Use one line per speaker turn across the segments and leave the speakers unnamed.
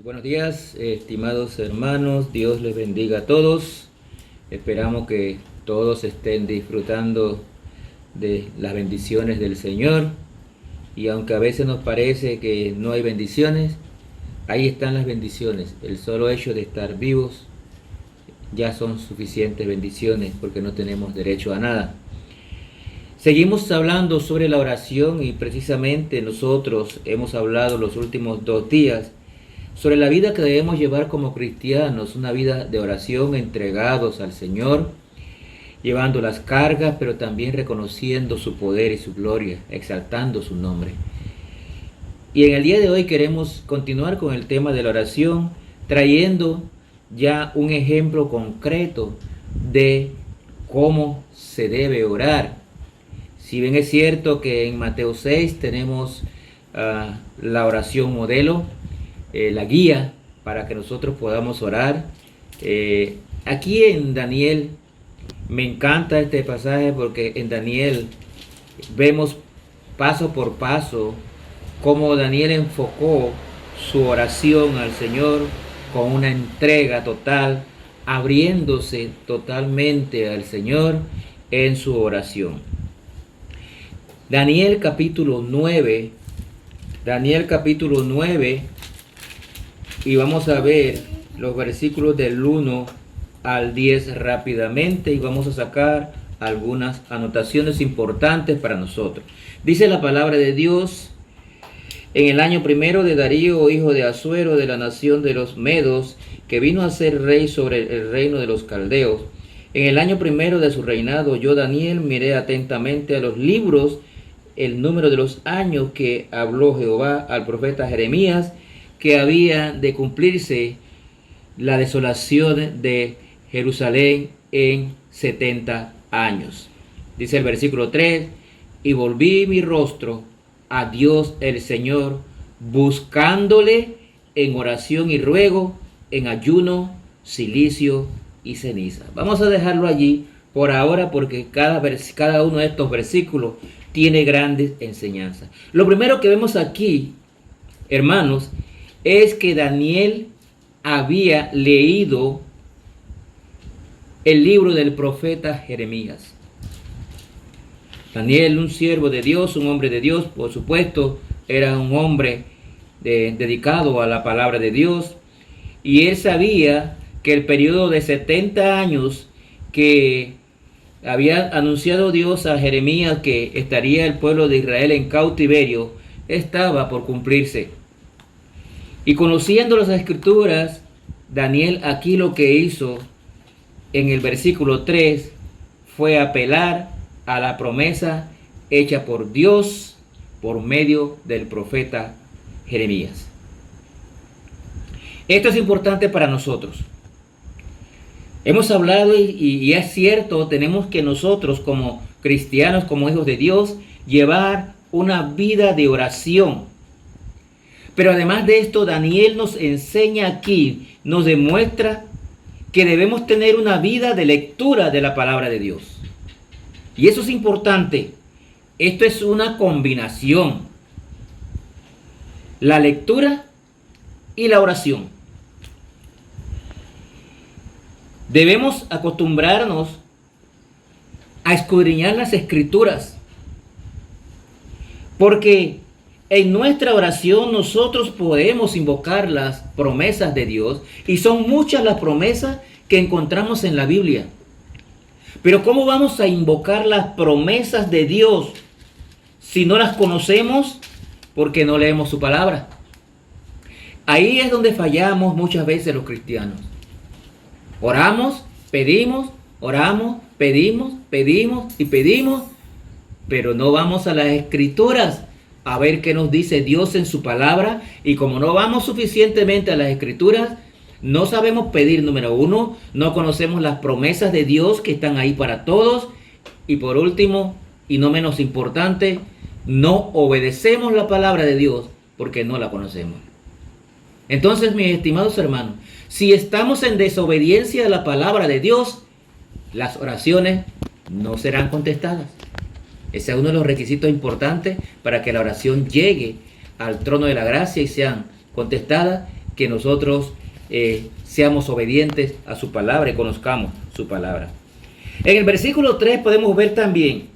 Buenos días, estimados hermanos, Dios les bendiga a todos. Esperamos que todos estén disfrutando de las bendiciones del Señor. Y aunque a veces nos parece que no hay bendiciones, ahí están las bendiciones. El solo hecho de estar vivos ya son suficientes bendiciones porque no tenemos derecho a nada. Seguimos hablando sobre la oración y precisamente nosotros hemos hablado los últimos 2 días sobre la vida que debemos llevar como cristianos, una vida de oración entregados al Señor, llevando las cargas, pero también reconociendo su poder y su gloria, exaltando su nombre. Y en el día de hoy queremos continuar con el tema de la oración, trayendo ya un ejemplo concreto de cómo se debe orar. Si bien es cierto que en Mateo 6 tenemos la oración modelo, la guía para que nosotros podamos orar. Aquí en Daniel me encanta este pasaje porque en Daniel vemos paso por paso cómo Daniel enfocó su oración al Señor con una entrega total, abriéndose totalmente al Señor en su oración. Daniel capítulo 9, y vamos a ver los versículos del 1 al 10 rápidamente y vamos a sacar algunas anotaciones importantes para nosotros. Dice la palabra de Dios: en el año primero de Darío, hijo de Asuero, de la nación de los Medos, que vino a ser rey sobre el reino de los caldeos, en el año primero de su reinado, yo, Daniel, miré atentamente a los libros el número de los años que habló Jehová al profeta Jeremías, que había de cumplirse la desolación de Jerusalén en 70 años. Dice el versículo 3, y volví mi rostro a Dios el Señor, buscándole en oración y ruego, en ayuno, cilicio y ceniza. Vamos a dejarlo allí por ahora porque cada uno de estos versículos tiene grandes enseñanzas. Lo primero que vemos aquí, hermanos, es que Daniel había leído el libro del profeta Jeremías. Daniel, un siervo de Dios, un hombre de Dios, por supuesto, era un hombre dedicado a la palabra de Dios, y él sabía que el periodo de 70 años que había anunciado Dios a Jeremías que estaría el pueblo de Israel en cautiverio, estaba por cumplirse. Y conociendo las escrituras, Daniel aquí lo que hizo en el versículo 3 fue apelar a la promesa hecha por Dios por medio del profeta Jeremías. Esto es importante para nosotros. Hemos hablado y es cierto, tenemos que nosotros como cristianos, como hijos de Dios, llevar una vida de oración. Pero además de esto, Daniel nos enseña aquí, nos demuestra que debemos tener una vida de lectura de la palabra de Dios. Y eso es importante. Esto es una combinación. La lectura y la oración. Debemos acostumbrarnos a escudriñar las escrituras. Porque en nuestra oración nosotros podemos invocar las promesas de Dios y son muchas las promesas que encontramos en la Biblia. Pero ¿cómo vamos a invocar las promesas de Dios si no las conocemos porque no leemos su palabra? Ahí es donde fallamos muchas veces los cristianos. Oramos, pedimos, oramos, pedimos y pedimos, pero no vamos a las escrituras a ver qué nos dice Dios en su palabra, y como no vamos suficientemente a las escrituras, no sabemos pedir. Número 1, no conocemos las promesas de Dios que están ahí para todos, y por último, y no menos importante, no obedecemos la palabra de Dios porque no la conocemos. Entonces, mis estimados hermanos, si estamos en desobediencia a la palabra de Dios, las oraciones no serán contestadas. Ese es uno de los requisitos importantes para que la oración llegue al trono de la gracia y sean contestadas, que nosotros seamos obedientes a su palabra y conozcamos su palabra. En el versículo 3 podemos ver también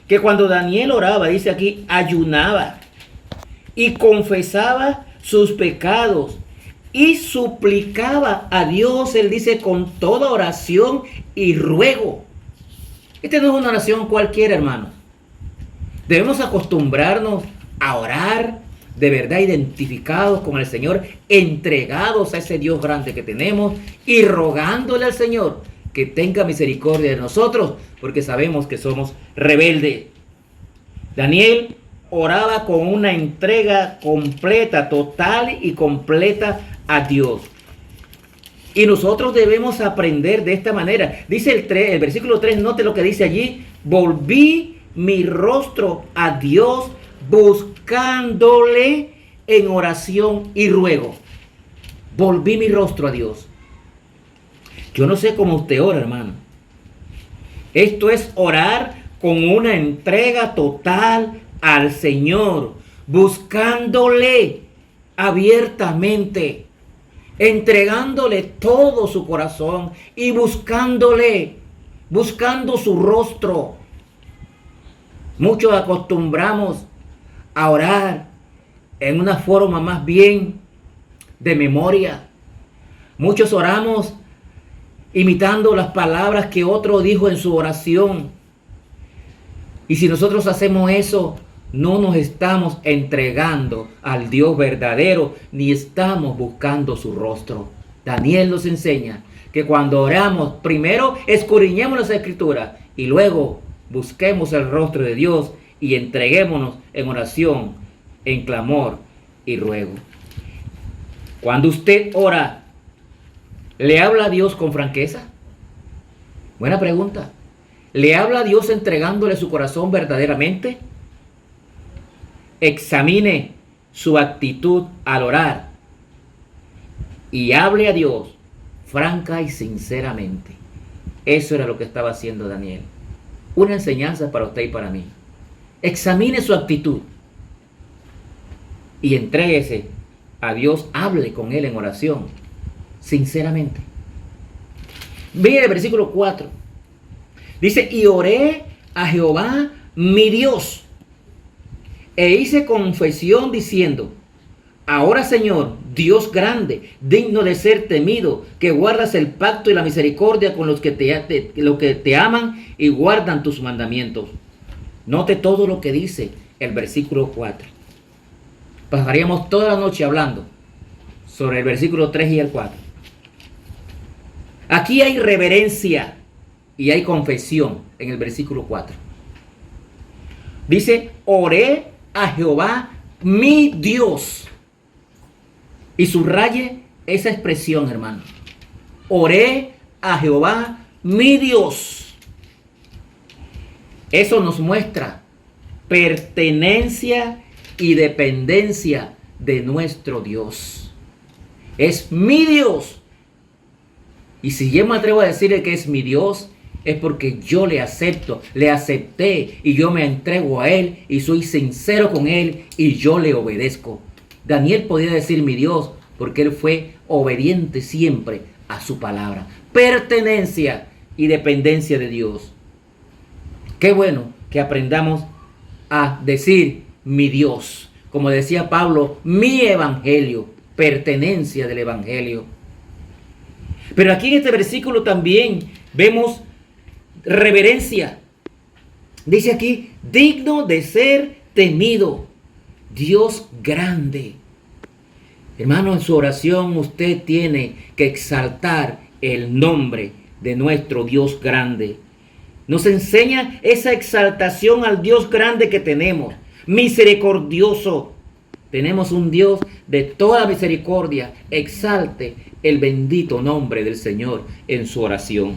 que cuando Daniel oraba, dice aquí, ayunaba y confesaba sus pecados y suplicaba a Dios, él dice, con toda oración y ruego. Esta no es una oración cualquiera, hermano. Debemos acostumbrarnos a orar de verdad identificados con el Señor, entregados a ese Dios grande que tenemos y rogándole al Señor que tenga misericordia de nosotros, porque sabemos que somos rebeldes. Daniel oraba con una entrega completa, total y completa a Dios. Y nosotros debemos aprender de esta manera. Dice el versículo 3, note lo que dice allí: volví mi rostro a Dios buscándole en oración y ruego. Volví mi rostro a Dios. Yo no sé cómo usted ora, hermano. Esto es orar con una entrega total al Señor, buscándole abiertamente, entregándole todo su corazón y buscándole, buscando su rostro. Muchos acostumbramos a orar en una forma más bien de memoria. Muchos oramos imitando las palabras que otro dijo en su oración. Y si nosotros hacemos eso, no nos estamos entregando al Dios verdadero, ni estamos buscando su rostro. Daniel nos enseña que cuando oramos, primero escudriñemos las Escrituras y luego busquemos el rostro de Dios y entreguémonos en oración, en clamor y ruego. Cuando usted ora, ¿le habla a Dios con franqueza? Buena pregunta. ¿Le habla a Dios entregándole su corazón verdaderamente? Examine su actitud al orar y hable a Dios franca y sinceramente. Eso era lo que estaba haciendo Daniel. Una enseñanza para usted y para mí. Examine su actitud y entréguese a Dios, hable con Él en oración, sinceramente. Mire el versículo 4. Dice, y oré a Jehová mi Dios, e hice confesión diciendo, ahora Señor, Dios grande, digno de ser temido, que guardas el pacto y la misericordia con los que te aman y guardan tus mandamientos. Note todo lo que dice el versículo 4. Pasaríamos toda la noche hablando sobre el versículo 3 y el 4. Aquí hay reverencia y hay confesión en el versículo 4. Dice, oré a Jehová mi Dios. Y subraye esa expresión, hermano. Oré a Jehová mi Dios. Eso nos muestra pertenencia y dependencia de nuestro Dios. Es mi Dios. Y si yo me atrevo a decirle que es mi Dios, es porque yo le acepto, le acepté y yo me entrego a Él y soy sincero con Él y yo le obedezco. Daniel podía decir mi Dios porque él fue obediente siempre a su palabra. Pertenencia y dependencia de Dios. Qué bueno que aprendamos a decir mi Dios. Como decía Pablo, mi evangelio, pertenencia del evangelio. Pero aquí en este versículo también vemos reverencia. Dice aquí, digno de ser temido, Dios grande. Hermano, en su oración usted tiene que exaltar el nombre de nuestro Dios grande. Nos enseña esa exaltación al Dios grande que tenemos, misericordioso. Tenemos un Dios de toda misericordia. Exalte el bendito nombre del Señor en su oración.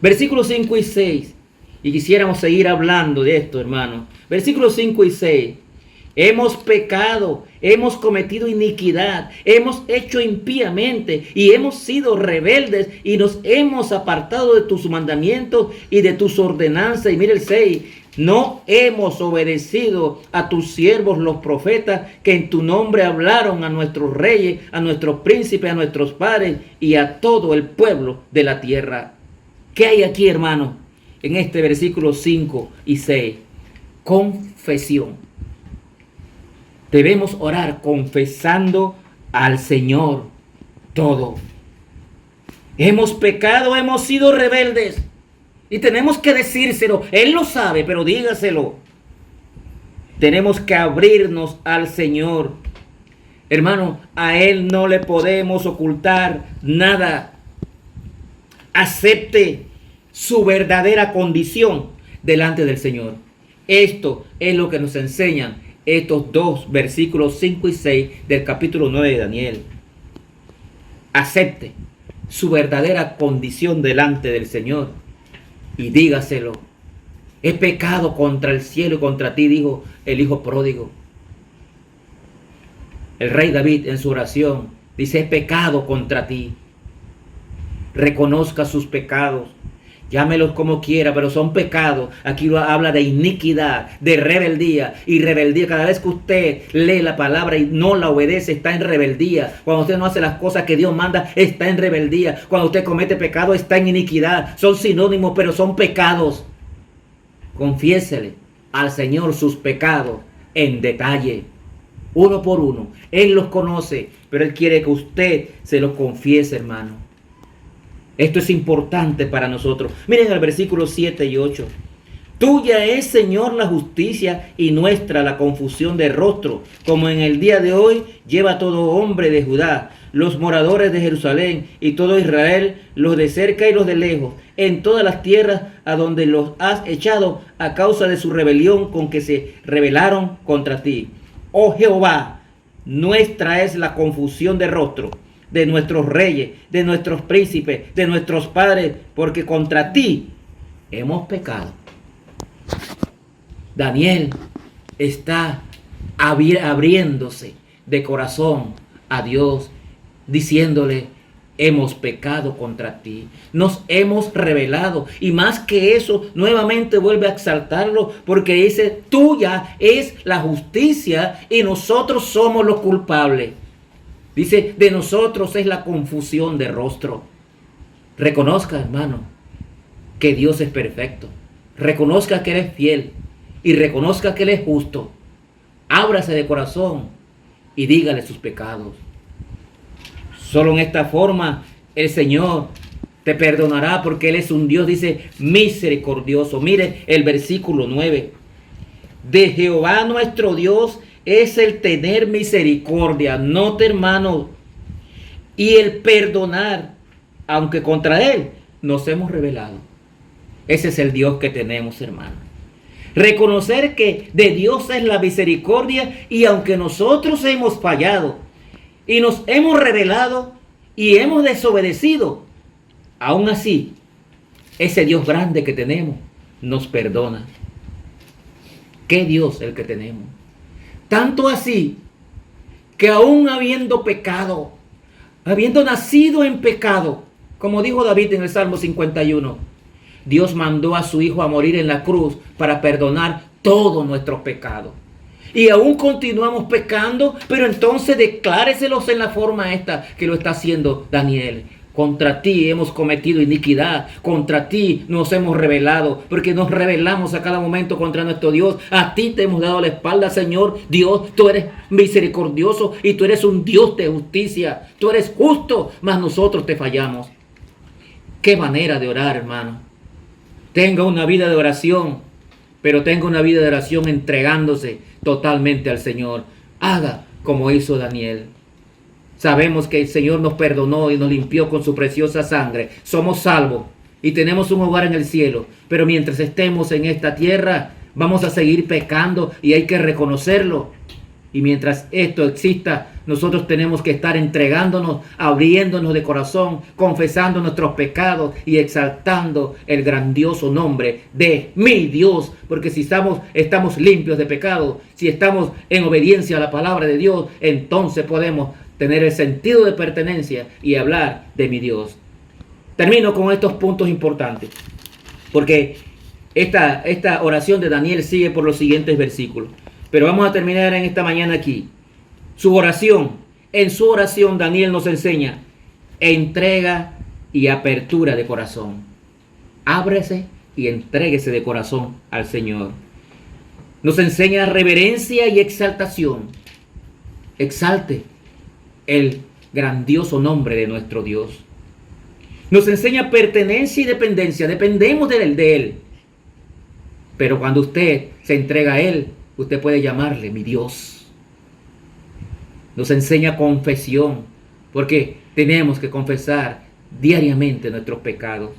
Versículos 5 y 6. Y quisiéramos seguir hablando de esto, hermano. Versículos 5 y 6. Hemos pecado, hemos cometido iniquidad, hemos hecho impíamente y hemos sido rebeldes y nos hemos apartado de tus mandamientos y de tus ordenanzas. Y mire el 6. No hemos obedecido a tus siervos los profetas que en tu nombre hablaron a nuestros reyes, a nuestros príncipes, a nuestros padres y a todo el pueblo de la tierra. ¿Qué hay aquí, hermano? En este versículo 5 y 6. Confesión. Debemos orar confesando al Señor todo. Hemos pecado, hemos sido rebeldes. Y tenemos que decírselo. Él lo sabe, pero dígaselo. Tenemos que abrirnos al Señor. Hermano, a Él no le podemos ocultar nada. Acepte su verdadera condición delante del Señor. Esto es lo que nos enseñan estos dos versículos 5 y 6 del capítulo 9 de Daniel. Acepte su verdadera condición delante del Señor y dígaselo. He pecado contra el cielo y contra ti, dijo el hijo pródigo. El rey David en su oración dice: he pecado contra ti. Reconozca sus pecados. Llámelos como quiera, pero son pecados. Aquí habla de iniquidad, de rebeldía. Y rebeldía, cada vez que usted lee la palabra y no la obedece, está en rebeldía. Cuando usted no hace las cosas que Dios manda, está en rebeldía. Cuando usted comete pecado, está en iniquidad. Son sinónimos, pero son pecados. Confiésele al Señor sus pecados en detalle, uno por uno. Él los conoce, pero Él quiere que usted se los confiese, hermano. Esto es importante para nosotros. Miren el versículo 7 y 8. Tuya es, Señor, la justicia y nuestra la confusión de rostro, como en el día de hoy lleva todo hombre de Judá, los moradores de Jerusalén y todo Israel, los de cerca y los de lejos, en todas las tierras a donde los has echado a causa de su rebelión con que se rebelaron contra ti. Oh Jehová, nuestra es la confusión de rostro, de nuestros reyes, de nuestros príncipes, de nuestros padres, porque contra ti hemos pecado. Daniel está abriéndose de corazón a Dios, diciéndole: hemos pecado contra ti, nos hemos rebelado. Y más que eso, nuevamente vuelve a exaltarlo, porque dice: tuya es la justicia y nosotros somos los culpables. Dice: de nosotros es la confusión de rostro. Reconozca, hermano, que Dios es perfecto. Reconozca que Él es fiel y reconozca que Él es justo. Ábrase de corazón y dígale sus pecados. Solo en esta forma el Señor te perdonará, porque Él es un Dios, dice, misericordioso. Mire el versículo 9. De Jehová nuestro Dios es el tener misericordia, note, hermano, y el perdonar, aunque contra Él nos hemos rebelado. Ese es el Dios que tenemos, hermano. Reconocer que de Dios es la misericordia, y aunque nosotros hemos fallado y nos hemos rebelado y hemos desobedecido, aún así ese Dios grande que tenemos nos perdona. ¿Qué Dios el que tenemos? Tanto así que aún habiendo pecado, habiendo nacido en pecado, como dijo David en el Salmo 51, Dios mandó a su Hijo a morir en la cruz para perdonar todos nuestros pecados. Y aún continuamos pecando, pero entonces decláreselos en la forma esta que lo está haciendo Daniel. Contra ti hemos cometido iniquidad, contra ti nos hemos rebelado, porque nos rebelamos a cada momento contra nuestro Dios. A ti te hemos dado la espalda, Señor Dios. Tú eres misericordioso y tú eres un Dios de justicia. Tú eres justo, mas nosotros te fallamos. Qué manera de orar, hermano. Tenga una vida de oración, pero tenga una vida de oración entregándose totalmente al Señor. Haga como hizo Daniel. Sabemos que el Señor nos perdonó y nos limpió con su preciosa sangre. Somos salvos y tenemos un hogar en el cielo. Pero mientras estemos en esta tierra, vamos a seguir pecando y hay que reconocerlo. Y mientras esto exista, nosotros tenemos que estar entregándonos, abriéndonos de corazón, confesando nuestros pecados y exaltando el grandioso nombre de mi Dios. Porque si estamos limpios de pecado, si estamos en obediencia a la palabra de Dios, entonces podemos tener el sentido de pertenencia y hablar de mi Dios. Termino con estos puntos importantes, porque Esta oración de Daniel sigue por los siguientes versículos. Pero vamos a terminar en esta mañana aquí. Su oración. En su oración Daniel nos enseña entrega y apertura de corazón. Ábrese y entréguese de corazón al Señor. Nos enseña reverencia y exaltación. Exalte el grandioso nombre de nuestro Dios. Nos enseña pertenencia y dependencia. Dependemos de Él. Pero cuando usted se entrega a Él, usted puede llamarle mi Dios. Nos enseña confesión, porque tenemos que confesar diariamente nuestros pecados.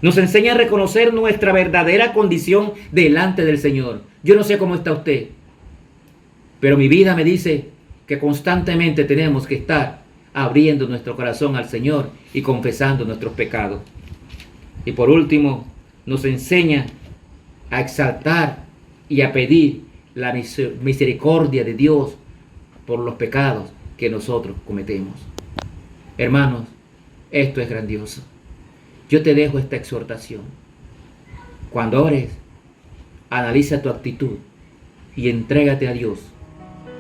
Nos enseña a reconocer nuestra verdadera condición delante del Señor. Yo no sé cómo está usted, pero mi vida me dice que constantemente tenemos que estar abriendo nuestro corazón al Señor y confesando nuestros pecados. Y por último, nos enseña a exaltar y a pedir la misericordia de Dios por los pecados que nosotros cometemos. Hermanos, esto es grandioso. Yo te dejo esta exhortación. Cuando ores, analiza tu actitud y entrégate a Dios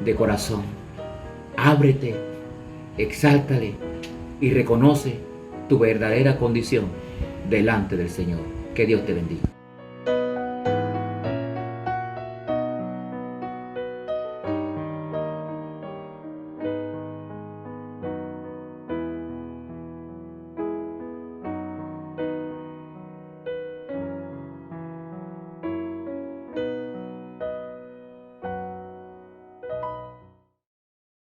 de corazón. Ábrete, exáltale y reconoce tu verdadera condición delante del Señor. Que Dios te bendiga.